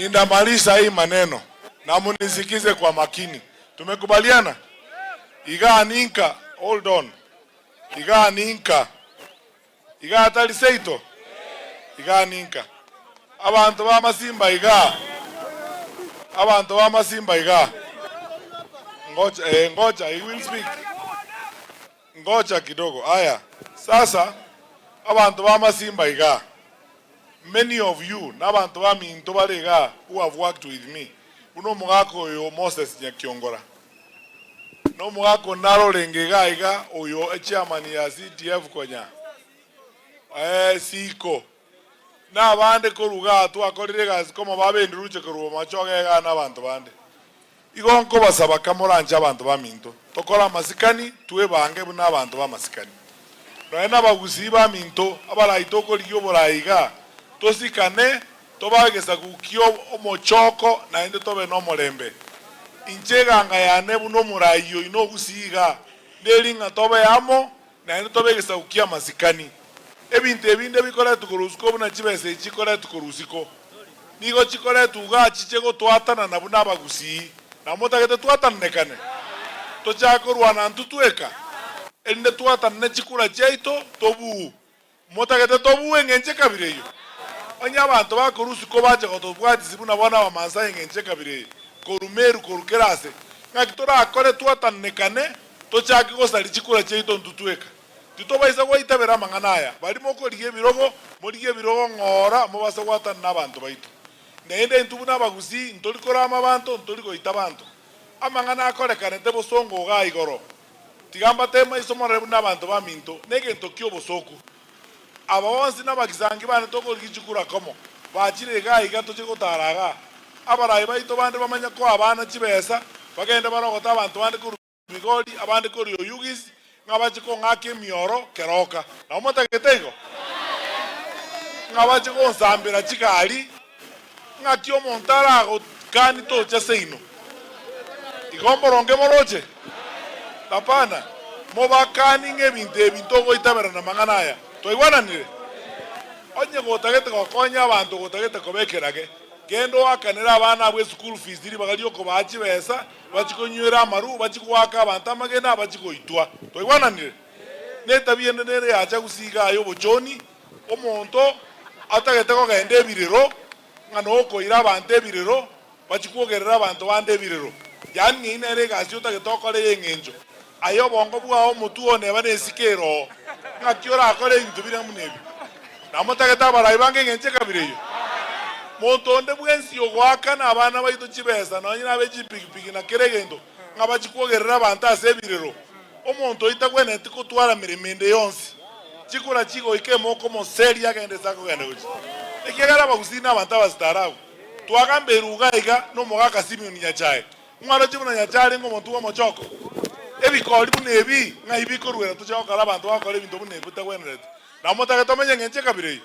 Ninamaliza hii maneno na munisikize kwa makini. Tumekubaliana? Iga ninka, hold on. Iga ninka. Iga atali seito. Iga ninka. Abantu ba masimba iga. Abantu ba masimba iga. Ngoja, he will speak. Ngoja kidogo. Aya. Sasa abantu ba masimba iga. Many of you, n'abantu ba minto barega who have worked with me. Uno mugako yo Moses Nyakiongora. No mugako naro lengega iga oyo chairman ya CTF konya. Siko. Na bande koruga tu akorega koma babenduruche koruba machogega n'abantu bande. Igonko basaba kamoranja abantu ba minto. Tokora masikani tuwe bange n'abantu ba masikani. Noena bagusi ba minto abala itoko liyo boraiga. Tosikane tobagesa kukio omochoko na ende tobe no molembe inchega nga ya nebu no murayo ino gusiga nelinga tobe amo na ende tobegesa kukia masikani ebinte ebinde bikora tukurusuko na chibese chikora tukurusiko nigo chikora tuga chichego twatana na buna bagusi na motagete twatana nekane tochakorwa na ntutueka ende twatana ne chikura cheito tobu motagete tobu engenche kabireyo Onya abantu bakorusiko baje gotobwati sibuna bona wa Masai ngenche kabire korumeru korukerase ngakitora akore twatanekane tochaki gosali chikura cheito ntutueka titobaisa kwa itabera manganaya bali moko liye birogo moliye birogo ngora mubasa gwatana nabantu baito nende ntubuna bagusi ntolikora amabantu ntoliko itabantu amangana akore kanete bosongo ga igoro tigamba tema isomore n'abantu ba minto nege ntokyo bosoku abawonsi n'abagizangi bane toko lichikura komo bachire ga igato chikotaraga abarayi baito bande bamanya ko abana chibesa bagenda barogota abantu bande ku bigoli abande ko yugis ngabachiko ngake mioro keroka na motagetego ngabachiko nsambira chikali ngakyo montara go kani to chaseino igomboronge moroche tapana mobakani ngebinte bintogo itabera na manganaya toigwana nire onye gotagete gokonya abantu gotagete kobekerage gendo akanira abana abwe school fees diri bagalio ko bachi besa bachikonywera amaru bachikwaka abantu amagena bachikoitwa toigwana nire netabiye nere acha gusiga ayo bochoni omonto atagete ko gende biriro ngano ko ira abantu ebiriro bachikwogerera abantu bande ebiriro yani inere gasyo tagetokore yengenjo ayo bongo bwa omutuo ne banesikero ngakiora akore intubira munebi namotageta barayi bange ngenche kabireyo montonde bwensi ogwaka na abana baito chibesa no nyina beji pigipigi na keregendo ngabachikwogerera abantu asebirero omonto itakwene tikotwara miremende yonsi chikura chigo ikemo como seria gende sako gende uchi ekegara bagusina abantu abastarabu twagamberuga iga no mogaka simi Nyacheki mwaro chibuna Nyacheki ngo montu wa mochoko ebikoli bunebi ngaibikorwera tuchakala abantu bakole bintu bunebi tagwenerete namotaka tomenye ngenche kabire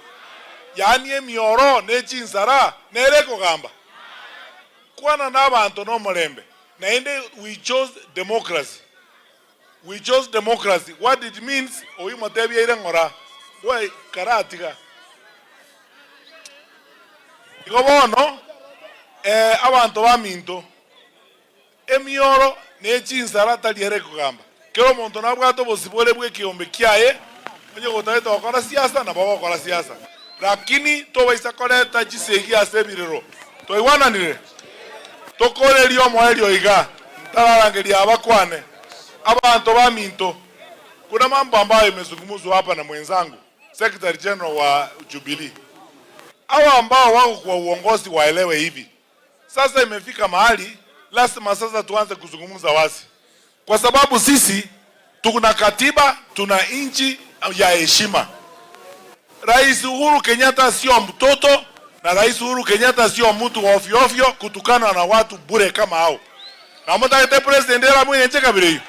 yani emioro nechinzara nereko gamba kwana nabantu no molembe naende we chose democracy what it means oyimotebi ire ngora we karatiga igobono abantu baminto emioro nechinzara taliere kugamba kero muntu nabwato bosibole bwe kiombe kiaye onye gotageta okora siasa na baba okora siasa lakini tobaisa koleta chisegi asebiriro toigwana nire tokore lio moelio iga ntararangeria abakwane abantu ba minto kuna mambo ambayo imezungumzwa hapa na mwenzangu Secretary General wa Jubilee hawa ambao wako kwa uongozi waelewe hivi sasa imefika mahali lazima sasa tuanze kuzungumza wazi kwa sababu sisi tuna katiba tuna inchi ya heshima. Rais Uhuru Kenyatta sio mtoto na Rais Uhuru Kenyatta sio mtu ovyo ovyo kutukana na watu bure kama hao. Na mtaka president era mwenye cheka bile.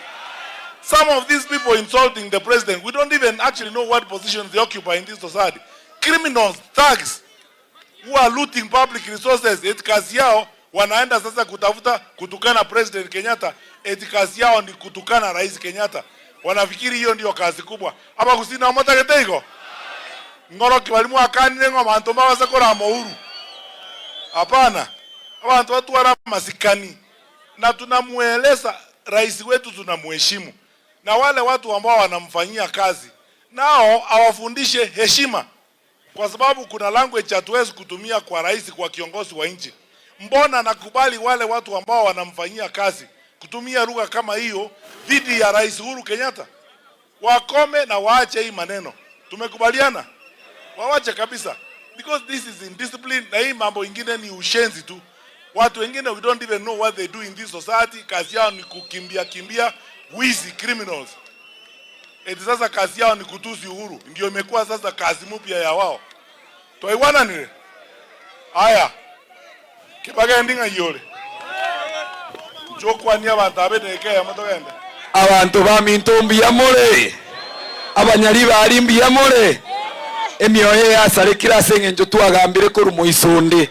Some of these people insulting the president, we don't even actually know what positions they occupy in this society. Criminals, thugs who are looting public resources, eti kazi yao wanaenda sasa kutafuta kutukana President Kenyatta, eti kazi yao ni kutukana Rais Kenyatta. Wanafikiri hiyo ndio kazi kubwa. Hapa kusina motagetego. Ngoro kibalimu akani ngo abantu mabasa kora mohuru. Hapana. Abantu watwara masikani. Na tunamueleza rais wetu tunamheshimu. Na wale watu ambao wanamfanyia kazi nao awafundishe heshima. Kwa sababu kuna language hatuwezi kutumia kwa rais, kwa kiongozi wa nchi. Mbona nakubali wale watu ambao wanamfanyia kazi kutumia lugha kama hiyo dhidi ya Rais Uhuru Kenyatta? Wakome na waache hii maneno. Tumekubaliana? Wawache kabisa. Because this is indiscipline, na hii mambo ingine ni ushenzi tu. Watu wengine we don't even know what they do in this society. Kazi yao ni kukimbia wizi, criminals. Eti sasa kazi yao ni kutusi Uhuru. Ndio imekuwa sasa kazi mpya ya wao. Toiwana nile. Aya. Kibaga ndinga yole. Chokwa ni abantu abedeke ya motogende. Abantu ba mintumbi ya more. Abanyari bari mbi ya more. Emioye ya sare kila senge njo twagambire ko rumo isonde.